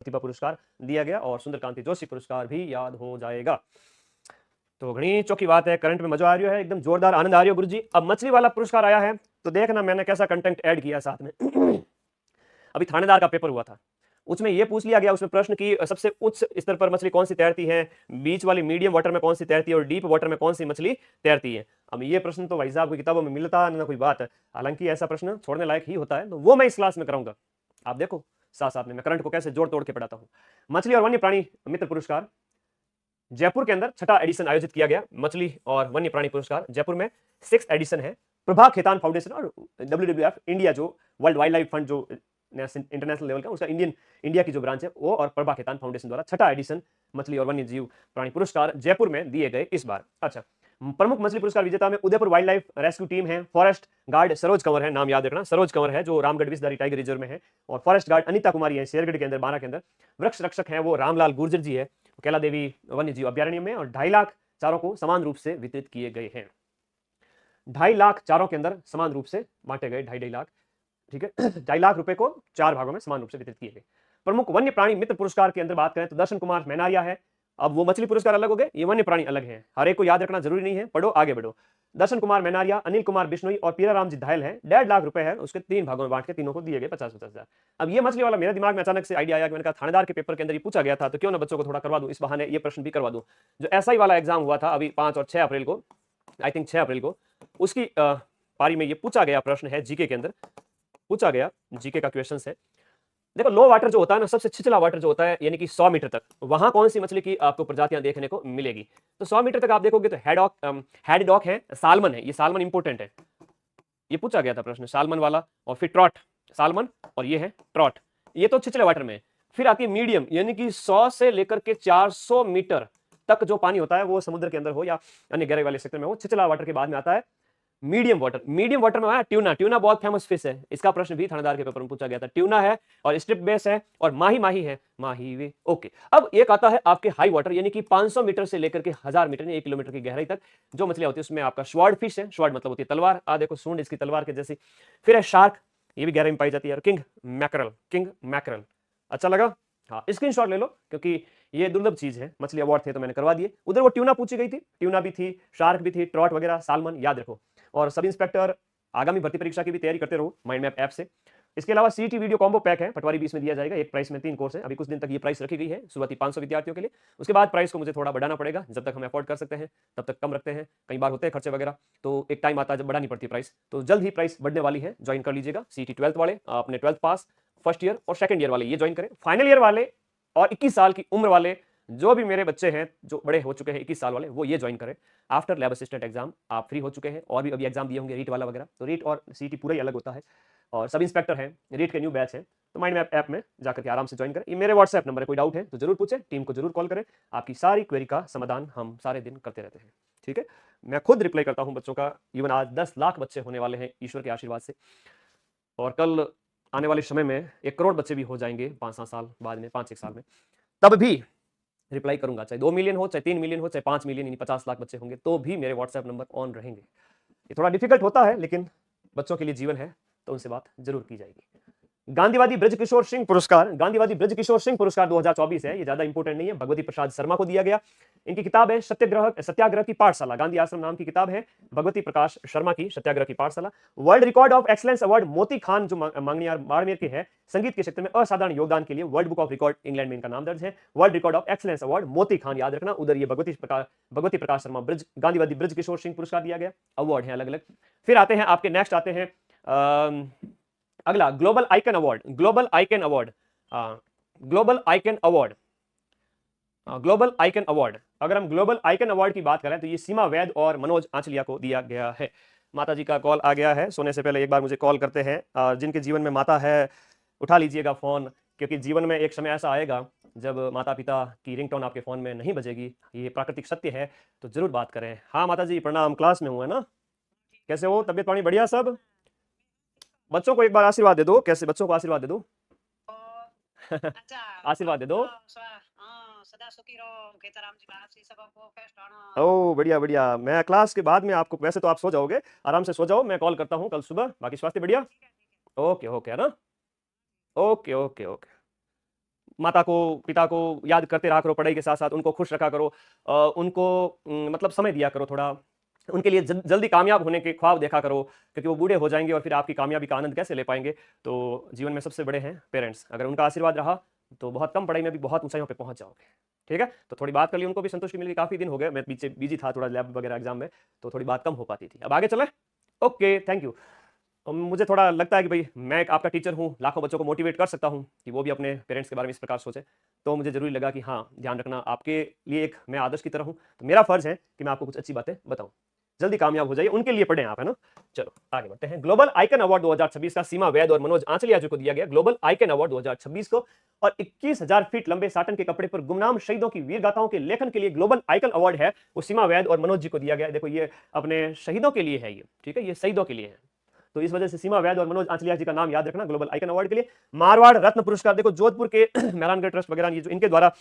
प्रतिभा पुरस्कार दिया गया और सुंदरकांति जोशी पुरस्कार भी याद हो जाएगा। तो घनी चौकी बात है, करंट में मजा आ रहा है, एकदम जोरदार आनंद आ रही है गुरु जी। अब मछली वाला पुरस्कार आया है तो देखना मैंने कैसा कंटेंट ऐड किया साथ में। अभी थानेदार का पेपर हुआ था, उसमें यह पूछ लिया गया उसमें प्रश्न की सबसे उच्च स्तर पर मछली कौन सी तैरती है, बीच वाली मीडियम वाटर में कौन सी तैरती है और डीप वाटर में कौन सी मछली तैरती है। अब ये प्रश्न तो भाई साहब की किताबों में मिलता ना कोई बात है, हालांकि ऐसा प्रश्न छोड़ने लायक ही होता है, तो वो मैं इस क्लास में कराऊंगा। आप देखो साथ साथ में मैं करंट को कैसे जोड़ तोड़ के पढ़ाता हूं। मछली और वन्य प्राणी मित्र पुरस्कार जयपुर के अंदर 6ठा एडिशन आयोजित किया गया। मछली और वन्य प्राणी पुरस्कार जयपुर में 6th एडिशन है। प्रभा खेतान फाउंडेशन और WWF इंडिया जो वर्ल्ड वाइल्ड लाइफ फंड जो इंटरनेशनल लेवल का उसका इंडिया की जो ब्रांच है वो और प्रभा खेतान फाउंडेशन द्वारा 6ठा एडिशन मछली और वन्य जीव प्राणी पुरस्कार जयपुर में दिए गए इस बार। अच्छा, प्रमुख मछली पुरस्कार विजेता में Udaipur wild life rescue team है, फॉरेस्ट गार्ड सरोज कंवर है, नाम याद रखना सरोज कंवर है जो रामगढ़ विषधारी टाइगर रिजर्व में है, और फॉरेस्ट गार्ड अनिता कुमारी है शेरगढ़ के अंदर 12 के अंदर। वृक्ष रक्षक है वो रामलाल गुर्जर जी है कैला देवी वन्य जीव अभ्यारण्य में, और 2.5 लाख चारों को समान रूप से वितरित किए गए हैं। 2.5 लाख चारों के अंदर समान रूप से बांटे गए, 2.5 लाख, ठीक है। 2.5 लाख रुपए को 4 भागों में समान रूप से वितरित किए गए। प्रमुख वन्य प्राणी मित्र पुरस्कार के अंदर बात करें तो दर्शन कुमार मैनारिया है। अब वो मछली पुरस्कार अलग हो गए, ये वन्य प्राणी अलग है, हर एक को याद रखना जरूरी नहीं है, पढ़ो आगे बढ़ो। दर्शन कुमार मैनारिया, अनिल कुमार बिश्नोई और पीराराम जी धायल है। 1.5 लाख रुपए है, उसके 3 भागों में बांट के तीनों को दिए गए 50-50 हजार। अब ये मछली वाला मेरे दिमाग में अचानक से आइडिया आया कि मैंने कहा थानेदार के पेपर के अंदर ये पूछा गया था तो क्यों ना बच्चों को थोड़ा करवा दूं, इस बहाने ये प्रश्न भी करवा दूं। जो एसआई वाला एग्जाम हुआ था अभी 5 और 6 अप्रैल को, आई थिंक 6 अप्रैल को, उसकी पारी में ये पूछा गया प्रश्न है, जीके के अंदर पूछा गया, जीके का क्वेश्चन है। देखो लो वाटर जो होता है ना, सबसे छिछला वाटर जो होता है यानी कि 100 मीटर तक, वहां कौन सी मछली की आपको प्रजातियां देखने को मिलेगी। तो 100 मीटर तक आप देखोगे तो हेडडॉक है, सालमन है, ये सालमन इंपोर्टेंट है, ये पूछा गया था प्रश्न सालमन वाला, और फिर ट्रॉट सालमन, और ये है ट्रॉट, ये तो छिछले वाटर में। फिर आती है मीडियम, यानी कि 100 से लेकर के 400 मीटर तक जो पानी होता है वो समुद्र के अंदर हो या अन्य गहराई वाले सेक्टर में हो, छिछला वाटर के बाद में आता है मीडियम वाटर। मीडियम वाटर में आया ट्यूना, ट्यूना बहुत फेमस फिश है, इसका प्रश्न भी थानेदार के पेपर में पूछा गया था। ट्यूना है और स्ट्रिप बेस है और माही माही है, माही वे, ओके। अब एक आता है आपके हाई वाटर, यानी कि 500 मीटर से लेकर के 1000 मीटर 1 किलोमीटर की गहराई तक जो मछलियां होती है उसमें आपका स्वॉर्ड फिश है, स्वॉर्ड मतलब होती है तलवार, देखो सूंड इसकी तलवार के जैसी। फिर है शार्क, ये भी गहराई में पाई जाती है, और किंग मैकरल, किंग मैकरल। अच्छा लगा, हाँ स्क्रीनशॉट ले लो क्योंकि ये दुर्लभ चीज है, मछली अवार्ड थे तो मैंने करवा दिए। उधर वो ट्यूना पूछी गई थी, ट्यूना भी थी, शार्क भी थी, ट्रॉट वगैरह, सालमन याद रखो। और सब इंस्पेक्टर आगामी भर्ती परीक्षा की भी तैयारी करते रहो माइंड मैप ऐप से। इसके अलावा सीईटी वीडियो कॉम्बो पैक है, पटवारी 20 में दिया जाएगा, एक प्राइस में 3 कोर्स है। अभी कुछ दिन तक ये प्राइस रखी गई है शुरुआती 500 विद्यार्थियों के लिए, उसके बाद प्राइस को मुझे थोड़ा बढ़ाना पड़ेगा, जब तक हम अफोर्ड कर सकते हैं तब तक कम रखते हैं, कई बार होते हैं खर्चे वगैरह, तो एक टाइम आता है जब बढ़ानी पड़ती है प्राइस, तो जल्द ही प्राइस बढ़ने वाली है, ज्वाइन कर लीजिएगा। सीईटी 12th वाले अपने 12th पास फर्स्ट ईयर और सेकंड ईयर वाले ये ज्वाइन करें, फाइनल ईयर वाले और 21 साल की उम्र वाले जो भी मेरे बच्चे हैं जो बड़े हो चुके हैं 21 साल वाले, वो ये ज्वाइन करें। आफ्टर लैब असिस्टेंट एग्जाम आप फ्री हो चुके हैं, और भी अभी एग्जाम दिए होंगे रीट वाला वगैरह, तो रीट और सीईटी पूरा ही अलग होता है, और सब इंस्पेक्टर है, रीट के न्यू बैच है, तो माइंड मैप ऐप में जाकर के आराम से ज्वाइन करें। ये मेरे व्हाट्सएप नंबर है, कोई डाउट है तो जरूर पूछें, टीम को जरूर कॉल करें, आपकी सारी क्वेरी का समाधान हम सारे दिन करते रहते हैं, ठीक है। मैं खुद रिप्लाई करता हूं बच्चों का, इवन आज 10 लाख बच्चे होने वाले हैं ईश्वर के आशीर्वाद से, और कल आने वाले समय में 1 करोड़ बच्चे भी हो जाएंगे 5-7 साल बाद में, 5-1 साल में, तब भी रिप्लाई करूंगा, चाहे 2 मिलियन हो, चाहे 3 मिलियन हो, चाहे 5 मिलियन यानी 50 लाख बच्चे होंगे, तो भी मेरे व्हाट्सएप नंबर ऑन रहेंगे। ये थोड़ा डिफिकल्ट होता है लेकिन बच्चों के लिए जीवन है तो उनसे बात जरूर की जाएगी। गांधीवादी ब्रजकिशोर सिंह पुरस्कार, गांधीवादी ब्रजकिशोर सिंह पुरस्कार 2024 है, ये ज्यादा इंपोर्टेंट नहीं है, भगवती प्रसाद शर्मा को दिया गया। इनकी किताब है सत्याग्रह की पाठशाला, गांधी आश्रम नाम की किताब है, भगवती प्रकाश शर्मा की सत्याग्रह की पाठशाला। World record of excellence award मोती खान जो मांगनियार बाड़मेर के हैं, संगीत के क्षेत्र में असाधारण योगदान के लिए world book of record England में इनका नाम दर्ज है। World record of excellence award मोती खान याद रखना, उधर ये भगवती प्रकाश शर्मा गांधीवादी ब्रजकिशोर सिंह पुरस्कार दिया गया, अवार्ड है अलग अलग। फिर आते हैं आपके नेक्स्ट आते हैं अगला global icon award, global icon award, global icon award, global icon award. अगर हम ग्लोबल आइकन अवार्ड की बात करें तो ये सीमा वैद और मनोज आंचलिया को दिया गया है। माता जी का कॉल आ गया है, सोने से पहले एक बार मुझे कॉल करते हैं। जिनके जीवन में माता है उठा लीजिएगा फोन, क्योंकि जीवन में एक समय ऐसा आएगा जब माता पिता की रिंगटोन आपके फोन में नहीं बजेगी, ये प्राकृतिक सत्य है, तो जरूर बात करें। हाँ माता जी प्रणाम, क्लास में हुआ ना, कैसे हो, तबियत पानी बढ़िया सब? बच्चों को एक बार आशीर्वाद दे दो, कैसे बच्चों को आशीर्वाद दे दो। आशीर्वाद दे दो। ओ बढ़िया बढ़िया, मैं क्लास के बाद में आपको, वैसे तो आप सो जाओगे, आराम से सो जाओ, मैं कॉल करता हूँ कल सुबह। बाकी स्वास्थ्य बढ़िया? ओके ओके है ना, ओके ओके ओके। माता को पिता को याद करते रहा करो, पढ़ाई के साथ साथ उनको खुश रखा करो, उनको मतलब समय दिया करो, थोड़ा उनके लिए जल्दी कामयाब होने के ख्वाब देखा करो, क्योंकि वो बूढ़े हो जाएंगे और फिर आपकी कामयाबी का आनंद कैसे ले पाएंगे। तो जीवन में सबसे बड़े हैं पेरेंट्स, अगर उनका आशीर्वाद रहा तो बहुत कम पढ़ाई में भी बहुत ऊंचाइयों पे पहुंच जाओगे। ठीक है, तो थोड़ी बात कर ली, उनको भी संतुष्टि मिल गई। काफी दिन हो गए, मैं पीछे बिजी था थोड़ा लैब वगैरह एग्जाम में, तो थोड़ी बात कम हो पाती थी। अब आगे चले। Okay, thank you. मुझे थोड़ा लगता है कि भाई मैं एक आपका टीचर हूँ, लाखों बच्चों को मोटिवेट कर सकता हूँ कि वो भी अपने पेरेंट्स के बारे में इस प्रकार सोचे, तो मुझे जरूरी लगा कि हाँ ध्यान रखना, आपके लिए एक मैं आदर्श की तरह हूँ, तो मेरा फर्ज है कि मैं आपको कुछ अच्छी बातें बताऊँ। जल्दी कामयाब हो जाइए, उनके लिए पढ़ें आप, है ना। चलो आगे बढ़ते हैं। ग्लोबल आइकन अवार्ड 2026 का सीमा वैद और मनोज आंचलिया जी को दिया गया ग्लोबल आइकन अवार्ड 2026 को, और 21,000 फीट लंबे साटन के कपड़े पर गुमनाम शहीदों की वीर गाथाओं के लेखन के लिए ग्लोबल आइकन अवार्ड है वो सीमा वैद और मनोज जी को दिया गया। देखो ये अपने शहीदों के लिए है, ये ठीक है, ये शहीदों के लिए है, तो इस वजह से सीमा वैद और मनोज आंचलिया जी का नाम याद रखना ग्लोबल आइकन अवार्ड के लिए। मारवाड़ रत्न पुरस्कार, देखो जोधपुर के मेहरानगढ़ ट्रस्ट वगैरह ये जो इनके द्वारा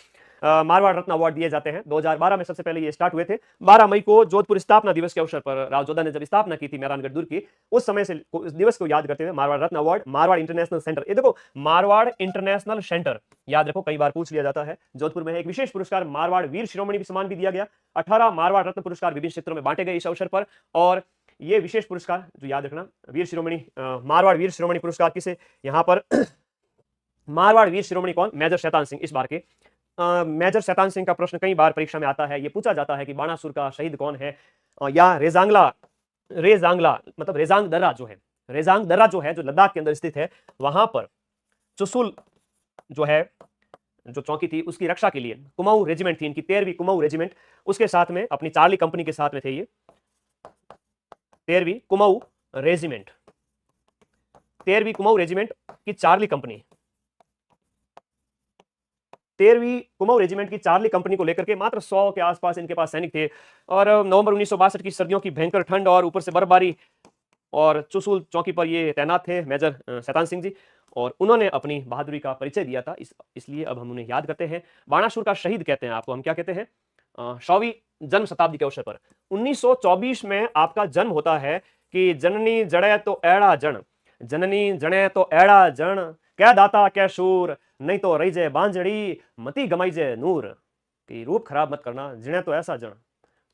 मारवाड़ रत्न अवार्ड दिए जाते हैं। 2012 में सबसे पहले ये स्टार्ट हुए थे। 12 मई को जोधपुर स्थापना दिवस के अवसर पर राव जोधा ने जब स्थापना की थी मेहरानगढ़ दुर्ग की, उस समय से इस दिवस को याद करते हुए मारवाड़ रत्न अवार्ड, मारवाड़ इंटरनेशनल सेंटर, ये देखो मारवाड़ इंटरनेशनल सेंटर याद रखो, कई बार पूछ लिया जाता है। जोधपुर में एक विशेष पुरस्कार मारवाड़ वीर शिरोमणि सम्मान भी दिया गया। 18 मारवाड़ रत्न पुरस्कार विभिन्न क्षेत्रों में बांटे गए इस अवसर पर, और ये विशेष पुरस्कार जो याद रखना वीर शिरोमणि मारवाड़ वीर शिरोमणि पुरस्कार किसे यहाँ पर मारवाड़ वीर शिरोमणि कौन, मेजर शैतान सिंह। इस बार के मेजर शैतान सिंह का प्रश्न कई बार परीक्षा में आता है, ये पूछा जाता है कि बाणासुर का शहीद कौन है, या रेजांगला मतलब रेजांग दर्रा जो है, रेजांग दर्रा जो है जो लद्दाख के अंदर स्थित है, वहां पर चुसुल जो है जो चौकी थी उसकी रक्षा के लिए कुमाऊं रेजिमेंट थी, इनकी 13वीं कुमाऊं रेजिमेंट, उसके साथ में अपनी चार्ली कंपनी के साथ में थे ये 13वीं कुमाऊं रेजिमेंट, 13वीं कुमाऊं रेजिमेंट की चार्ली कंपनी, 13वीं कुमाऊं रेजिमेंट की चार्ली कंपनी को लेकर के मात्र 100 के आसपास इनके पास सैनिक थे। और नवंबर 1962 की सर्दियों की भयंकर ठंड और ऊपर से बर्फबारी, और चुसूल चौकी पर ये तैनात थे मेजर शैतान सिंह जी, और उन्होंने अपनी बहादुरी का परिचय दिया था, इसलिए अब हम उन्हें याद करते हैं। बाणासुर का शहीद कहते हैं आपको, हम क्या कहते हैं, 100वीं जन्म शताब्दी के अवसर पर 1924 में आपका जन्म होता है कि जननी जड़े तो एड़ा जन, जननी जड़े तो एड़ा जन, क्या दाता क्या शूर, नहीं तो रही जे बांझड़ी, मती गमाई जे नूर, कि रूप खराब मत करना, जिने तो ऐसा जन।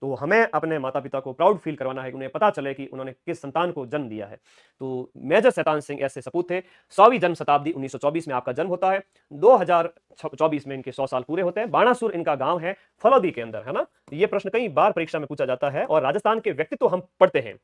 तो हमें अपने माता पिता को प्राउड फील करवाना है कि उन्हें पता चले कि उन्होंने किस संतान को जन्म दिया है। तो मेजर शैतान सिंह ऐसे सपूत थे। 100वीं जन्म शताब्दी 1924 में आपका जन्म होता है, 2024 में इनके 100 साल पूरे होते हैं। बाणासुर इनका गांव है फलोदी के अंदर, है ना। ये प्रश्न कई बार परीक्षा में पूछा जाता है, और राजस्थान के व्यक्तित्व हम पढ़ते हैं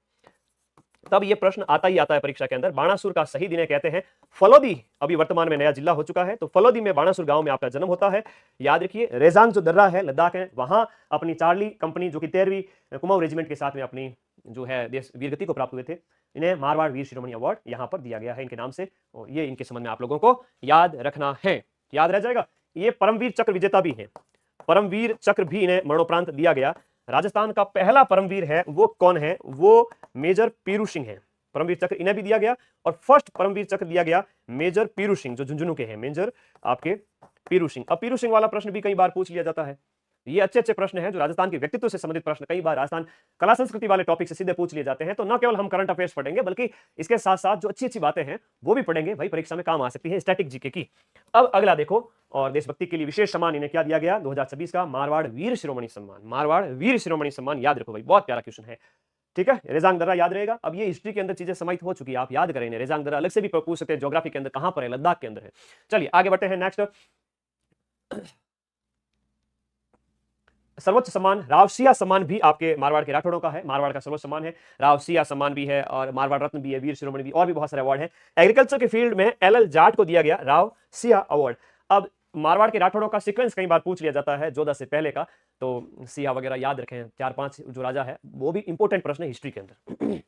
तब ये प्रश्न आता ही आता है परीक्षा के अंदर। बाणासुर का शहीद इन्हें कहते हैं। फलोदी अभी वर्तमान में नया जिला हो चुका है, तो फलोदी में बाणासुर गांव में आपका जन्म होता है। याद रखिए रेजांग जो दर्रा है लद्दाख है, वहां अपनी चार्ली कंपनी जो कि 13वीं कुमाऊं रेजिमेंट के साथ में अपनी जो है देश वीरगति को प्राप्त हुए थे, इन्हें मारवाड़ वीर शिरोमणि अवार्ड यहां पर दिया गया है इनके नाम से, और ये इनके संबंध में आप लोगों को याद रखना है, याद रह जाएगा। ये परमवीर चक्र विजेता भी है, परमवीर चक्र भी इन्हें मरणोपरांत दिया गया। राजस्थान का पहला परमवीर है वो कौन है, वो मेजर पीरू सिंह है। परमवीर चक्र इन्हें भी दिया गया, और फर्स्ट परमवीर चक्र दिया गया मेजर पीरू सिंह जो झुंझुनू के हैं, मेजर आपके पीरू सिंह। अब पीरू सिंह वाला प्रश्न भी कई बार पूछ लिया जाता है। ये अच्छे अच्छे प्रश्न हैं जो राजस्थान के व्यक्तित्व से संबंधित प्रश्न कई बार राजस्थान कला संस्कृति वाले टॉपिक से सीधे पूछ लिए जाते हैं। तो न केवल हम करंट अफेयर्स पढ़ेंगे बल्कि इसके साथ साथ जो अच्छी अच्छी बातें हैं वो भी पढ़ेंगे, भाई परीक्षा में काम आ सकती है, स्टैटिक जीके की। अब अगला देखो, और देशभक्ति के लिए विशेष सम्मान इन्हें क्या दिया गया 2026 का, मारवाड़ वीर शिरोमणि सम्मान। मारवाड़ वीर शिरोमणि सम्मान याद रखो भाई, बहुत प्यारा क्वेश्चन है, ठीक है। रेजांग दर्रा याद रहेगा। अब ये हिस्ट्री के अंदर चीजें समाहित हो चुकी है, आप याद करें इन्हें। रेजांग दर्रा अलग से भी पूछ सकते हैं, ज्योग्राफी के अंदर कहां पर है, लद्दाख के अंदर है। चलिए आगे बढ़ते हैं। नेक्स्ट सर्वोच्च सम्मान रावसिया सम्मान भी आपके मारवाड़ के राठौड़ों का है। मारवाड़ का सर्वोच्च सम्मान है, रावसिया सम्मान भी है, और मारवाड़ रत्न भी है, वीर शिरोमणि भी, और भी बहुत सारे अवार्ड हैं। एग्रीकल्चर के फील्ड में LL जाट को दिया गया रावसिया अवार्ड। अब मारवाड़ के राठौड़ों का सीक्वेंस कई बार पूछ लिया जाता है जोधा से पहले का, तो सिया वगैरह याद रखें, 4-5 जो राजा है, वो भी इंपॉर्टेंट प्रश्न है हिस्ट्री के अंदर।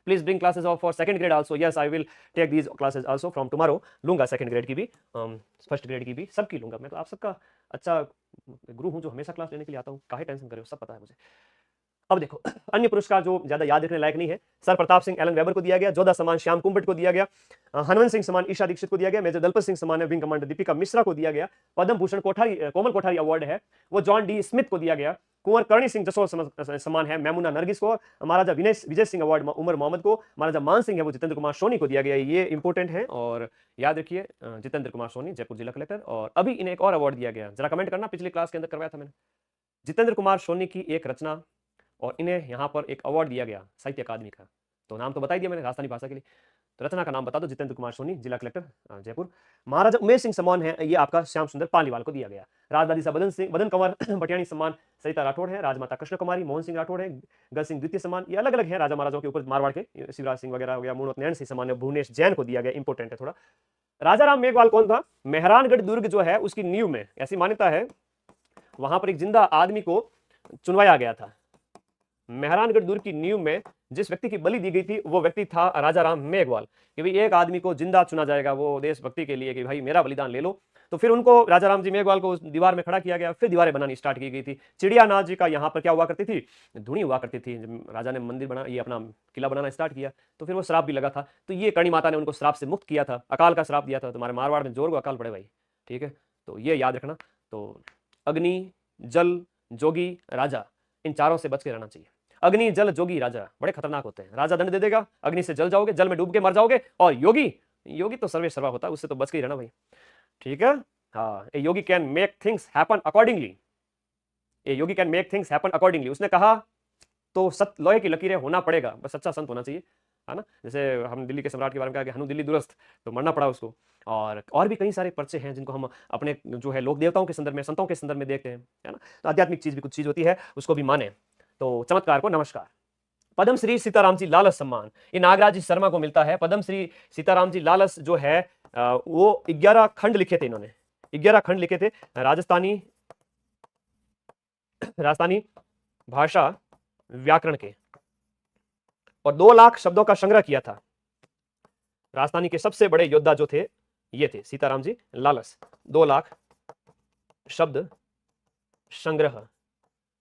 Please bring classes of for second grade also. Yes I will take these classes also from tomorrow. लूंगा सेकंड ग्रेड की भी, फर्स्ट ग्रेड की भी, सबकी लूंगा। मैं तो आप सबका अच्छा गुरु हूं जो हमेशा क्लास लेने के लिए आता हूं, काहे टेंशन करे हो, सब पता है मुझे। अब देखो अन्य पुरस्कार जो ज्यादा याद रखने लायक नहीं है, sir Pratap Singh Alan Weber को दिया गया, जोधा सम्मान श्याम कुंभट को दिया गया, हनवंत सिंह सम्मान ईशा दीक्षित को दिया गया, मेजर दलपत सिंह सम्मान विंग कमांडर दीपिका मिश्रा को दिया गया, पद्म भूषण कोमल कोठारी अवार्ड है वो जॉन डी स्मिथ को दिया गया, कुंवर करणी सिंह जसोल सम्मान है मैमुना नरगिस को, महाराजा विजय सिंह अवार्ड उमर मोहम्मद को, महाराजा मान सिंह है वो जितेंद्र कुमार सोनी को दिया गया है। ये इंपॉर्टेंट है और याद रखिए, जितेंद्र कुमार सोनी जयपुर जिला कलेक्टर। और अभी इन्हें एक और अवार्ड दिया गया, जरा कमेंट करना, पिछली क्लास के अंदर करवाया था मैंने। जितेंद्र कुमार सोनी की एक रचना और इन्हें यहाँ पर एक अवार्ड दिया गया साहित्य अकादमी का। तो नाम तो बता ही दिया मैंने राजस्थानी भाषा के लिए, तो रचना का नाम बता दो। जितेंद्र कुमार सोनी, जिला कलेक्टर जयपुर। महाराजा उमेश सिंह सम्मान है ये आपका श्याम सुंदर पालीवाल को दिया गया। राजदादी बदन कंवर पटियाणी सम्मान सरिता राठौड़ है। राजमाता कृष्ण कुमारी मोहन सिंह राठौड़ है। गल सिंह द्वितीय सम्मान, ये अलग अलग है राजा महाराजाओं के ऊपर, मारवाड़ के शिवराज सिंह वगैरह हो गया। मूणत नैन सिंह सम्मान भुवनेश जैन को दिया गया, इंपॉर्टेंट है थोड़ा। राजा राम मेघवाल कौन था? मेहरानगढ़ दुर्ग जो है उसकी नींव में, ऐसी मान्यता है, वहां पर एक जिंदा आदमी को चुनवाया गया था। मेहरानगढ़ दुर्ग की नींव में जिस व्यक्ति की बलि दी गई थी वो व्यक्ति था राजा राम मेघवाल, कि भाई एक आदमी को जिंदा चुना जाएगा वो देशभक्ति के लिए, कि भाई मेरा बलिदान ले लो। तो फिर उनको राजा राम जी मेघवाल को उस दीवार में खड़ा किया गया, फिर दीवारें बनानी स्टार्ट की गई थी। चिड़ियानाथ जी का यहाँ पर क्या हुआ करती थी? धुनी हुआ करती थी। जब राजा ने मंदिर बना, ये अपना किला बनाना स्टार्ट किया तो फिर वो श्राप भी लगा था, तो ये करणी माता ने उनको श्राप से मुक्त किया था, अकाल का श्राप दिया था। तुम्हारे मारवाड़ में जोर को अकाल पड़े भाई, ठीक है, तो ये याद रखना। तो अग्नि, जल, जोगी, राजा, इन चारों से बच के रहना चाहिए। अग्नि, जल, जोगी, राजा बड़े खतरनाक होते हैं। राजा दंड दे देगा, अग्नि से जल जाओगे, जल में डूब के मर जाओगे। और योगी, योगी तो सर्वे सर्वा होता है, उससे तो बच के ही रहना भाई, ठीक है। हाँ, a yogi can make things happen accordingly, a yogi can make things happen accordingly. उसने कहा तो लोहे की लकीरें होना पड़ेगा, बस सच्चा संत होना चाहिए, है ना। जैसे हम दिल्ली के सम्राट के बारे में कहा कि हनु दिल्ली दुरस्त, तो मरना पड़ा उसको। और भी कई सारे पर्चे हैं जिनको हम अपने जो है लोक देवताओं के संदर्भ में, संतों के संदर्भ में देखते हैं, है ना। तो आध्यात्मिक चीज भी कुछ चीज होती है, उसको भी माने। तो चमत्कार को नमस्कार। पद्म श्री सीताराम जी लालस सम्मान ये नागराज जी शर्मा को मिलता है। पद्म श्री सीताराम जी लालस जो है वो 11 खंड लिखे थे इन्होंने, 11 खंड लिखे थे राजस्थानी भाषा व्याकरण के, और 2 लाख शब्दों का संग्रह किया था। राजस्थानी के सबसे बड़े योद्धा जो थे ये थे सीताराम जी लालस। 2 लाख शब्द संग्रह,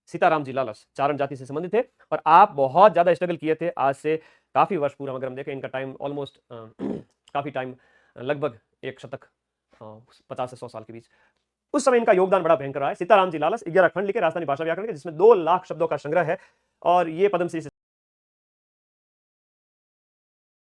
सीताराम जी लालस चारण जाति से संबंधित थे। और आप बहुत ज्यादा स्ट्रगल किए थे, आज से काफी वर्ष पूर्व अगर हम देखें, इनका टाइम ऑलमोस्ट काफी टाइम, लगभग एक शतक, 50 से 100 साल के बीच, उस समय इनका योगदान बड़ा भयंकर रहा है। सीताराम जी लालस 11 खंड लिखे राजस्थानी भाषा व्याकरण के, जिसमें 2 लाख शब्दों का संग्रह है, और ये पद्मश्री